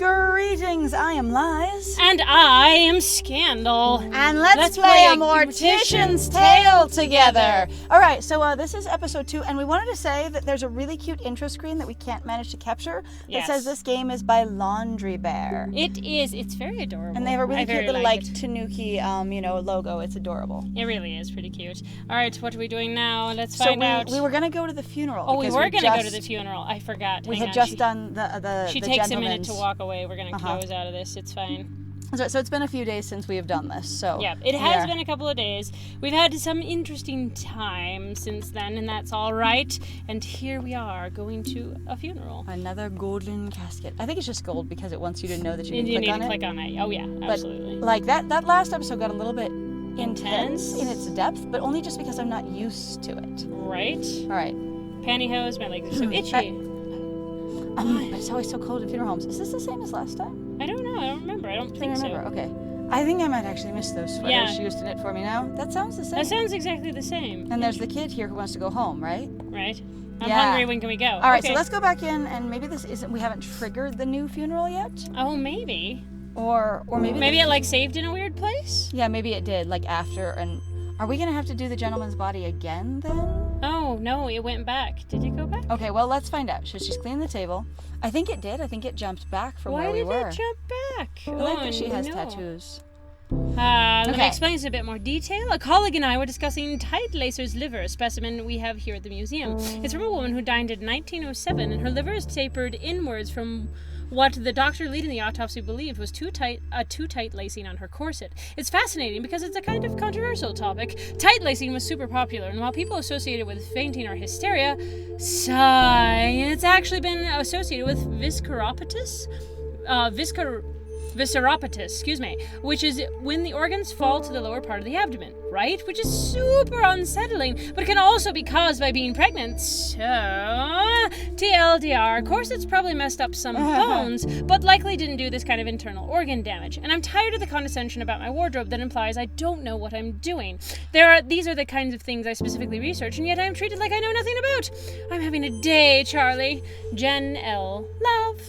Greetings, I am Lies. And I am Scandal. And let's play a Mortician's Tale together. Alright, so this is episode 2, and we wanted to say that there's a really cute intro screen that we can't manage to capture that says this game is by Laundry Bear. It is. It's very adorable. And they have a really cute little, Tanuki, logo. It's adorable. It really is pretty cute. Alright, what are we doing now? Let's find out. We were going to go to the funeral. Oh, we were going to go to the funeral. I forgot. We had just done the She takes a minute to walk away. We're going to close out of this. It's fine. So it's been a few days since we have done this. So yeah, it has been a couple of days. We've had some interesting time since then, and that's all right. And here we are going to a funeral. Another golden casket. I think it's just gold because it wants you to know that you need can to click on it. Oh yeah, absolutely. But like that last episode got a little bit intense in its depth, but only just because I'm not used to it. Right. All right. Pantyhose. My legs are so itchy. But it's always so cold in funeral homes. Is this the same as last time? I don't know. I don't remember. I don't think so. Okay. I think I might actually miss those sweaters she used to knit for me now. That sounds the same. That sounds exactly the same. And there's the kid here who wants to go home, right? Right. I'm hungry. When can we go? All right, so let's go back in, and maybe we haven't triggered the new funeral yet. Oh, maybe. Or maybe... Maybe it, saved in a weird place? Yeah, maybe it did, after, and... Are we going to have to do the gentleman's body again, then? Oh, no, it went back. Did it go back? Okay, well, let's find out. So she's cleaned the table. I think it did. I think it jumped back from where we were. Why did it jump back? I like that she has tattoos. Let me explain this in a bit more detail. A colleague and I were discussing tight lacer's liver, a specimen we have here at the museum. It's from a woman who died in 1907, and her liver is tapered inwards from what the doctor leading the autopsy believed was too tight lacing on her corset. It's fascinating because it's a kind of controversial topic. Tight lacing was super popular, and while people associate it with fainting or hysteria, it's actually been associated with visceropatous, which is when the organs fall to the lower part of the abdomen, right? Which is super unsettling, but it can also be caused by being pregnant. So, TLDR, corsets probably messed up some bones, but likely didn't do this kind of internal organ damage. And I'm tired of the condescension about my wardrobe that implies I don't know what I'm doing. These are the kinds of things I specifically research, and yet I am treated like I know nothing about. I'm having a day, Charlie. Jen L. Love.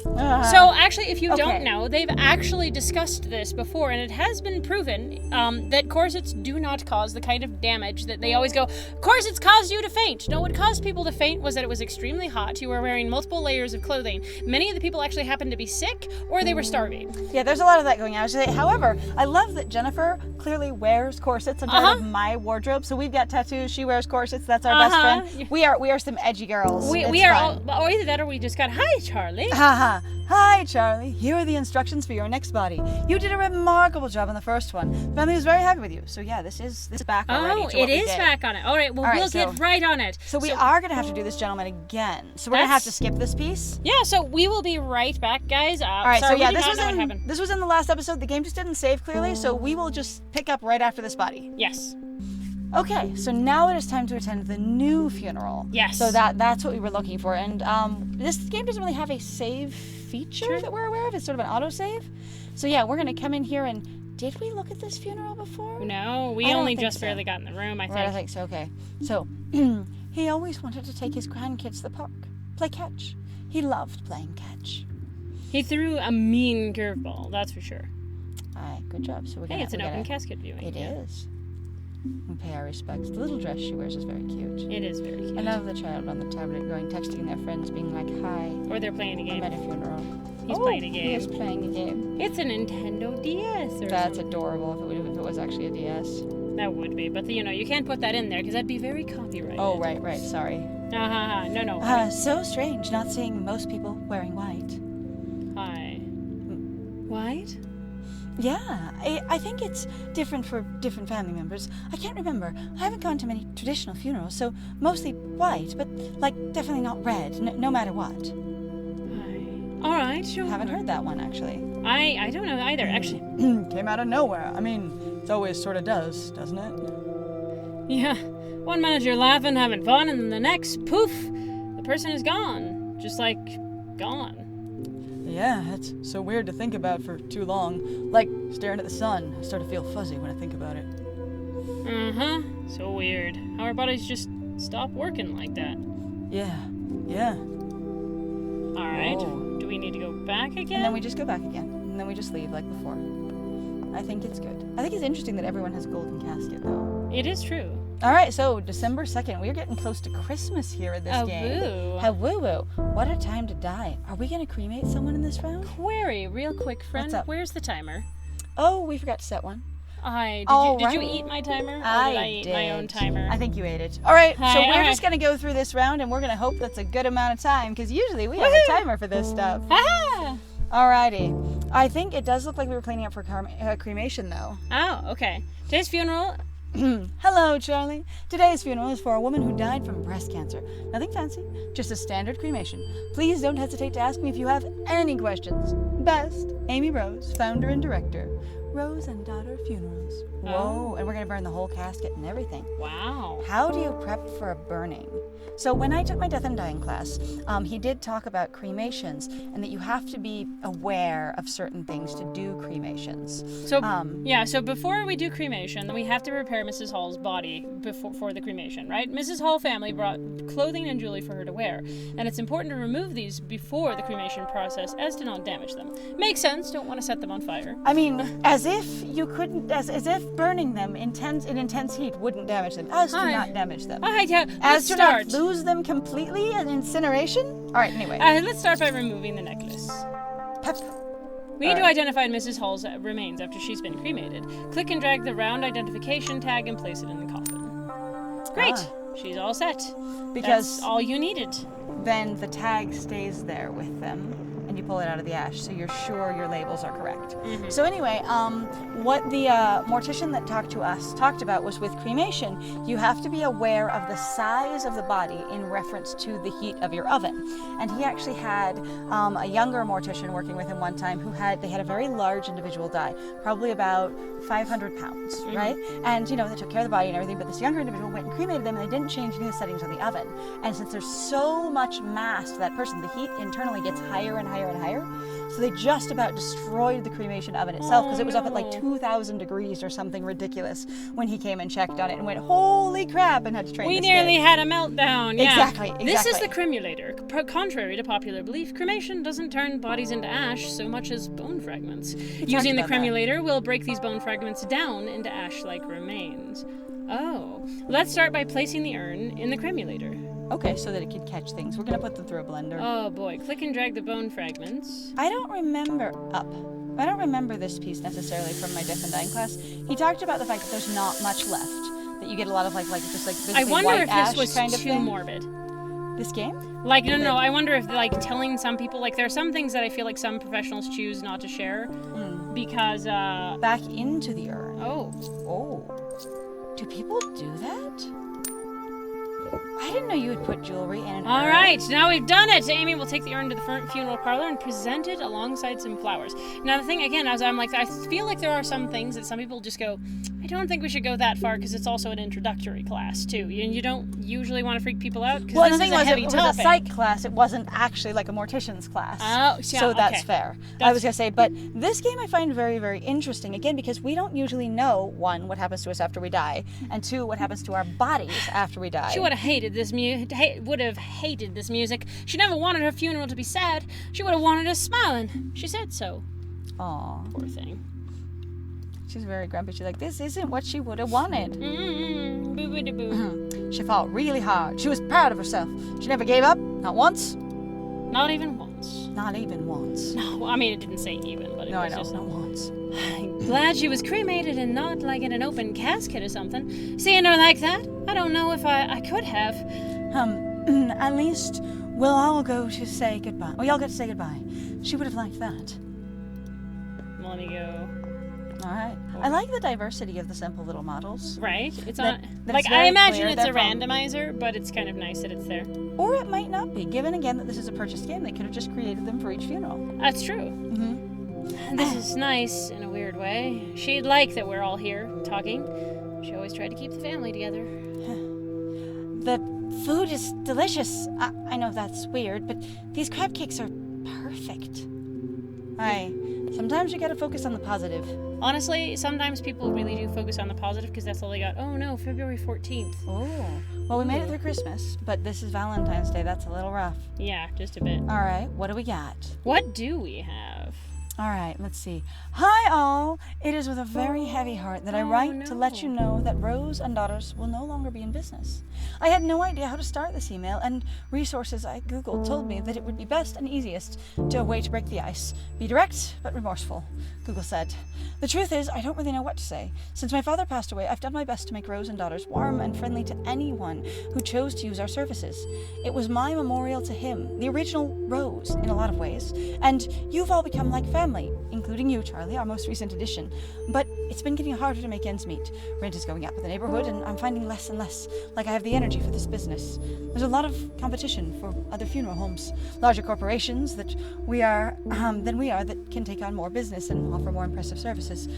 So, actually, if you don't know, they've actually discussed this before, and it has been proven that corsets do not cause the kind of damage that they always go, corsets cause you to faint. No, what caused people to faint was that it was extremely hot. You were wearing multiple layers of clothing. Many of the people actually happened to be sick, or they were starving. Yeah, there's a lot of that going on. However, I love that Jennifer clearly wears corsets. I'm part of my wardrobe, so we've got tattoos. She wears corsets. That's our best friend. We are some edgy girls. We are all, or either that, or we just got, hi, Charlie. Hi, Charlie. Here are the instructions for your next body. You did a remarkable job on the first one. Family was very happy with you. So yeah, this is back already. Oh, it is back on it. All right, well, we'll get right on it. So we are going to have to do this gentleman again. So we're going to have to skip this piece. Yeah, so we will be right back, guys. All right, sorry, so yeah, this was in the last episode. The game just didn't save clearly, so we will just pick up right after this body. Yes. Okay, so now it is time to attend the new funeral. Yes. So that's what we were looking for. And this game doesn't really have a save feature that we're aware of. It's sort of an autosave. So yeah, we're going to come in here and... Did we look at this funeral before? No, we only just barely got in the room, I think. Right, I think so, okay. So, he always wanted to take his grandkids to the park, play catch. He loved playing catch. He threw a mean curveball, that's for sure. All right, good job. So it's an open casket viewing. It is. And pay our respects. The little dress she wears is very cute. It is very cute. I love the child on the tablet texting their friends, being like, hi. Or they're playing a game. I'm at a funeral. He's playing a game. He is playing a game. It's a Nintendo DS. That's adorable if it was actually a DS. That would be, but you can't put that in there because that'd be very copyrighted. Oh, right, sorry. No. So strange not seeing most people wearing white. Hi. White? Yeah, I think it's different for different family members. I can't remember. I haven't gone to many traditional funerals, so mostly white, but definitely not red, no matter what. All right, sure. Haven't heard that one, actually. I don't know either, actually. Came out of nowhere. I mean, it always sort of does, doesn't it? Yeah. One minute you're laughing, having fun, and then the next, poof, the person is gone. Just gone. Yeah, it's so weird to think about for too long. Like staring at the sun. I start to feel fuzzy when I think about it. So weird. How our bodies just stop working like that. Yeah. Alright. Do we need to go back again? And then we just go back again. And then we just leave like before. I think it's good. I think it's interesting that everyone has a golden casket, though. It is true. All right, so December 2nd. We're getting close to Christmas here in this game. Woo. Woo-woo. What a time to die. Are we going to cremate someone in this round? Query, real quick, friend. What's up? Where's the timer? Oh, we forgot to set one. Did you eat my timer? Or did I eat my own timer? I think you ate it. All right, so we're all just going to go through this round, and we're going to hope that's a good amount of time, because usually we have a timer for this stuff. Ha! Alrighty. I think it does look like we were cleaning up for cremation, though. Oh, okay. Today's funeral. Hello, Charlie. Today's funeral is for a woman who died from breast cancer. Nothing fancy, just a standard cremation. Please don't hesitate to ask me if you have any questions. Best, Amy Rose, founder and director, Rose and Daughter Funerals. Whoa, and we're going to burn the whole casket and everything. Wow. How do you prep for a burning? So when I took my death and dying class, he did talk about cremations and that you have to be aware of certain things to do cremations. So so before we do cremation, then we have to prepare Mrs. Hall's body for the cremation, right? Mrs. Hall family brought clothing and jewelry for her to wear, and it's important to remove these before the cremation process as to not damage them. Makes sense. Don't want to set them on fire. I mean, as if you couldn't, as if burning them in intense heat wouldn't damage them, as to not damage them. Let's start. Not lose them completely in incineration? All right, anyway. Let's start by removing the necklace. Pep. We need to identify Mrs. Hall's remains after she's been cremated. Click and drag the round identification tag and place it in the coffin. Great. She's all set. Because that's all you needed. Then the tag stays there with them, and you pull it out of the ash, so you're sure your labels are correct. Mm-hmm. So anyway, what the mortician that talked to us talked about was with cremation, you have to be aware of the size of the body in reference to the heat of your oven. And he actually had a younger mortician working with him one time they had a very large individual die, probably about 500 pounds, right? And they took care of the body and everything, but this younger individual went and cremated them, and they didn't change any of the settings on the oven. And since there's so much mass to that person, the heat internally gets higher and higher and higher. So they just about destroyed the cremation oven itself, because it was up at like 2,000 degrees or something ridiculous when he came and checked on it and went, holy crap, and had to train We this nearly kid. had a meltdown. Yeah. Exactly. This is the cremulator. Contrary to popular belief, cremation doesn't turn bodies into ash so much as bone fragments. Using the cremulator will break these bone fragments down into ash-like remains. Oh. Let's start by placing the urn in the cremulator. Okay, so that it can catch things. We're going to put them through a blender. Oh boy, click and drag the bone fragments. I don't remember this piece necessarily from my death and dying class. He talked about the fact that there's not much left, that you get a lot of I wonder if this was kind of too thing. morbid. This game? No, I wonder if telling some people, there are some things that I feel like some professionals choose not to share because back into the urn. Oh. Do people do that? I didn't know you would put jewelry in an urn. All right, now we've done it. Amy will take the urn to the funeral parlor and present it alongside some flowers. Now the thing again, I feel like there are some things that some people just go, I don't think we should go that far because it's also an introductory class too. And you don't usually want to freak people out because this is a heavy topic. It was a psych class. It wasn't actually like a mortician's class. Oh, yeah, so that's fair. I was gonna say, but this game I find very, very interesting. Again, because we don't usually know, one, what happens to us after we die, and two, what happens to our bodies after we die. She would have hated this music. She never wanted her funeral to be sad. She would have wanted us smiling. She said so. Aw. Poor thing. She's very grumpy. She's like, this isn't what she would have wanted. Boo-boo-de-boo. She fought really hard. She was proud of herself. She never gave up. Not once. Not even once. Not even once. No, I mean, it didn't say even, but it was just... not once. I'm glad she was cremated and not like in an open casket or something. Seeing her like that, I don't know if I could have. At least we'll all go to say goodbye. We all get to say goodbye. She would have liked that. Let me go. All right. I like the diversity of the simple little models. Right? It's that on. it's I imagine clear it's a they're from- randomizer, but it's kind of nice that it's there. Or it might not be. Given again that this is a purchased game, they could have just created them for each funeral. That's true. Mm-hmm. This is nice in a weird way. She'd like that we're all here talking. She always tried to keep the family together. The food is delicious. I know that's weird, but these crab cakes are perfect. Sometimes you gotta focus on the positive. Honestly, sometimes people really do focus on the positive because that's all they got. Oh no, February 14th. Oh. Well, we made it through Christmas, but this is Valentine's Day. That's a little rough. Yeah, just a bit. All right, what do we got? What do we have? All right, let's see. Hi all! It is with a very heavy heart that I write to let you know that Rose and Daughters will no longer be in business. I had no idea how to start this email, and resources I googled told me that it would be best and easiest to a way to break the ice. Be direct, but remorseful, Google said. The truth is, I don't really know what to say. Since my father passed away, I've done my best to make Rose and Daughters warm and friendly to anyone who chose to use our services. It was my memorial to him, the original Rose, in a lot of ways, and you've all become like family, including you, Charlie, our most recent addition. But it's been getting harder to make ends meet. Rent is going up in the neighborhood, and I'm finding less and less like I have the energy for this business. There's a lot of competition for other funeral homes, larger corporations than we are that can take on more business and offer more impressive services.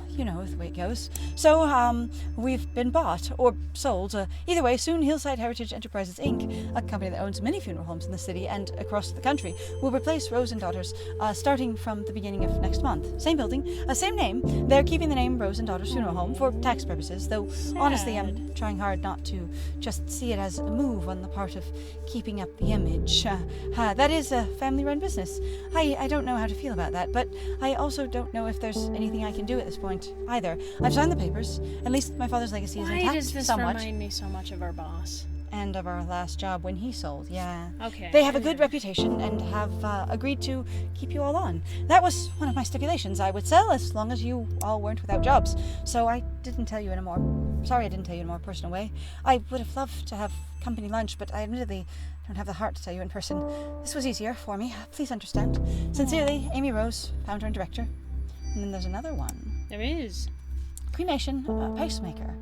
You know the way it goes. So, we've been bought or sold. Either way, soon Hillside Heritage Enterprises Inc., a company that owns many funeral homes in the city and across the country, will replace Rose and Daughters starting from the beginning of next month. Same building, same name. They're keeping the name Rose and Daughters Funeral Home for tax purposes, though honestly I'm trying hard not to just see it as a move on the part of keeping up the image. That is a family-run business. I don't know how to feel about that, but I also don't know if there's anything I can do at this point either. I've signed the papers. At least my father's legacy is intact. Why does this somewhat. remind me so much of our boss? And of our last job when he sold, yeah. Okay. They have a good reputation and have agreed to keep you all on. That was one of my stipulations. I would sell as long as you all weren't without jobs. So I didn't tell you in a more personal way. I would have loved to have company lunch, but I admittedly don't have the heart to tell you in person. This was easier for me. Please understand. Sincerely, Amy Rose, founder and director. And then there's another one. There is. Cremation, pacemaker.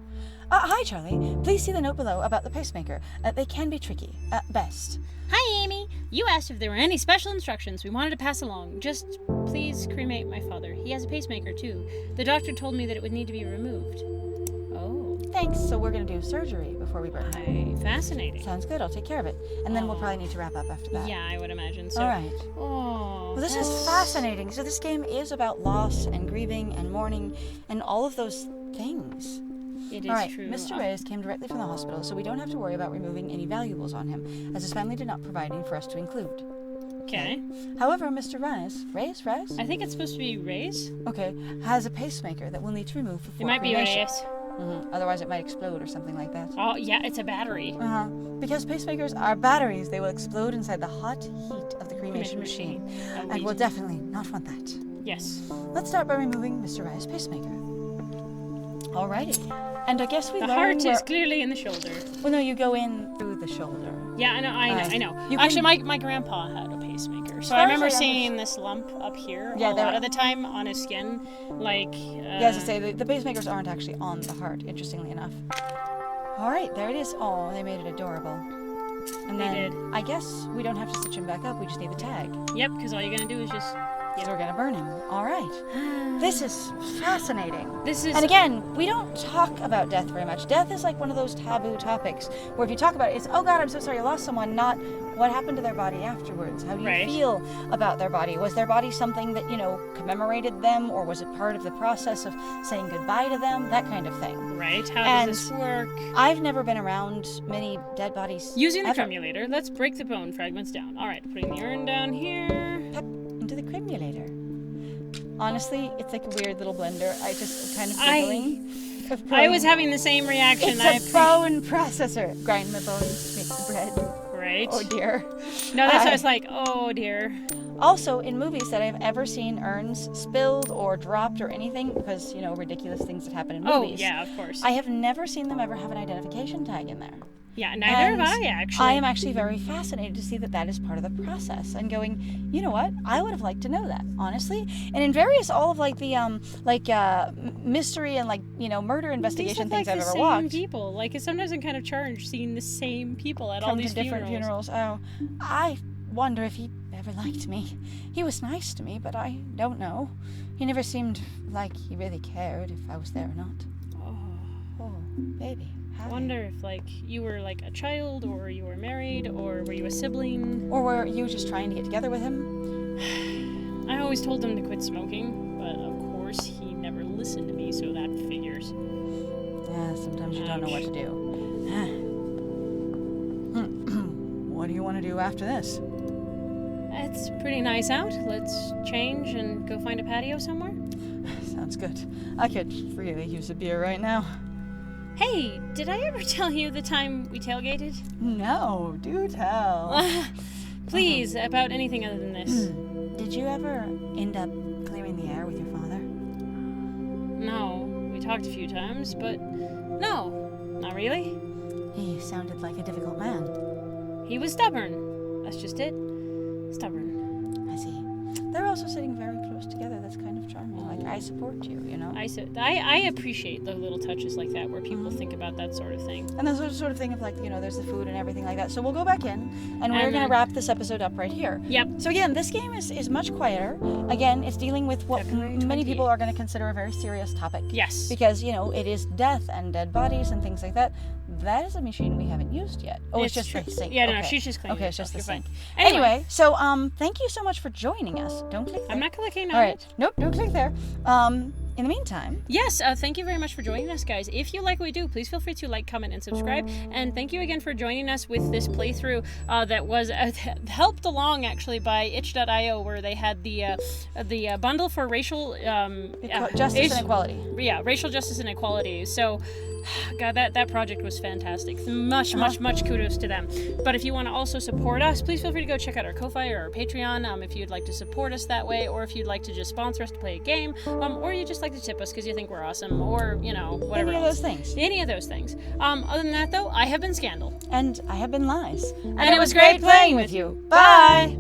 Hi, Charlie. Please see the note below about the pacemaker. They can be tricky, at best. Hi, Amy. You asked if there were any special instructions we wanted to pass along. Just please cremate my father. He has a pacemaker, too. The doctor told me that it would need to be removed. Oh. Thanks. So we're going to do surgery before we burn him. Fascinating. Sounds good. I'll take care of it. And then we'll probably need to wrap up after that. Yeah, I would imagine so. All right. Oh. Well, this is fascinating. So this game is about loss and grieving and mourning and all of those things. It is all right, true. Mr. Reyes came directly from the hospital, so we don't have to worry about removing any valuables on him, as his family did not provide any for us to include. Okay. However, Mr. Reyes? I think it's supposed to be Reyes. Okay, has a pacemaker that we'll need to remove before It might be cremation. Reyes. Mm-hmm. Otherwise, it might explode or something like that. Oh, yeah, it's a battery. Because pacemakers are batteries, they will explode inside the hot heat of the cremation machine. And we'll definitely not want that. Yes. Let's start by removing Mr. Reyes' pacemaker. Alrighty. And I guess we The learned heart is clearly in the shoulder. Well, no, you go in through the shoulder. Yeah, I know. You Actually, my grandpa had a pacemaker, so I remember seeing this lump up here a lot of the time on his skin, like. Yeah, as I say, the pacemakers aren't actually on the heart, interestingly enough. All right, there it is. Oh, they made it adorable. And they did. I guess we don't have to stitch him back up. We just need the tag. Yep, because all you're gonna do is just. So we're gonna burn him. All right. This is fascinating. And again, we don't talk about death very much. Death is like one of those taboo topics where if you talk about it, it's, oh God, I'm so sorry I lost someone, not what happened to their body afterwards. How do you feel about their body? Was their body something that, commemorated them, or was it part of the process of saying goodbye to them? That kind of thing. Right. How does this work? I've never been around many dead bodies. Using the cremulator, let's break the bone fragments down. All right, putting the urn down here. Into the cremulator. Honestly, it's like a weird little blender. I just kind of giggling. I was having the same reaction. It's a bone processor. Grind my bones to make the bread. Right. Oh dear. No, that's what I was like, oh dear. Also, in movies that I've ever seen urns spilled or dropped or anything, because, ridiculous things that happen in movies. Oh, yeah, of course. I have never seen them ever have an identification tag in there. Yeah, neither have I, actually. I am actually very fascinated to see that is part of the process, and going, you know what? I would have liked to know that, honestly. And in all of the mystery and murder investigation things I've ever watched. Same people. Like, sometimes I'm kind of charged seeing the same people at all these different funerals. Oh, I wonder if he ever liked me. He was nice to me, but I don't know. He never seemed like he really cared if I was there or not. Oh, baby. I wonder if, you were, a child, or you were married, or were you a sibling? Or were you just trying to get together with him? I always told him to quit smoking, but of course he never listened to me, so that figures. Yeah, sometimes you don't know what to do. What do you want to do after this? It's pretty nice out. Let's change and go find a patio somewhere. Sounds good. I could really use a beer right now. Hey, did I ever tell you the time we tailgated? No, do tell. Please, about anything other than this. Did you ever end up clearing the air with your father? No, we talked a few times, but no, not really. He sounded like a difficult man. He was stubborn. That's just it. Stubborn. I see. They're also sitting very close together. That's kind of charming. Like, I support you, you know? I appreciate the little touches like that where people think about that sort of thing. And there's sort of thing of, like, you know, there's the food and everything like that. So we'll go back in, and we're going to wrap this episode up right here. Yep. So again, this game is much quieter. Again, it's dealing with what many people are going to consider a very serious topic. Yes. Because, you know, it is death and dead bodies and things like that. That is a machine we haven't used yet. Oh, it's just true. the sink. Yeah, okay. no, she's just cleaning. Okay, it's just the sink. Anyway, so thank you so much for joining us. Don't click there. I'm not clicking on All right. it. Nope, don't click there. In the meantime... Yes, thank you very much for joining us, guys. If you like what we do, please feel free to like, comment, and subscribe. And thank you again for joining us with this playthrough that was helped along, actually, by itch.io, where they had the bundle for racial... justice and equality. Yeah, racial justice and equality. So... God, that project was fantastic. Much kudos to them. But if you want to also support us, please feel free to go check out our Ko-Fi or our Patreon if you'd like to support us that way, or if you'd like to just sponsor us to play a game, or you just like to tip us because you think we're awesome, or, you know, whatever Any of those things. Any of those things. Other than that, though, I have been Scandal. And I have been Lies. And it was great playing with you. Bye!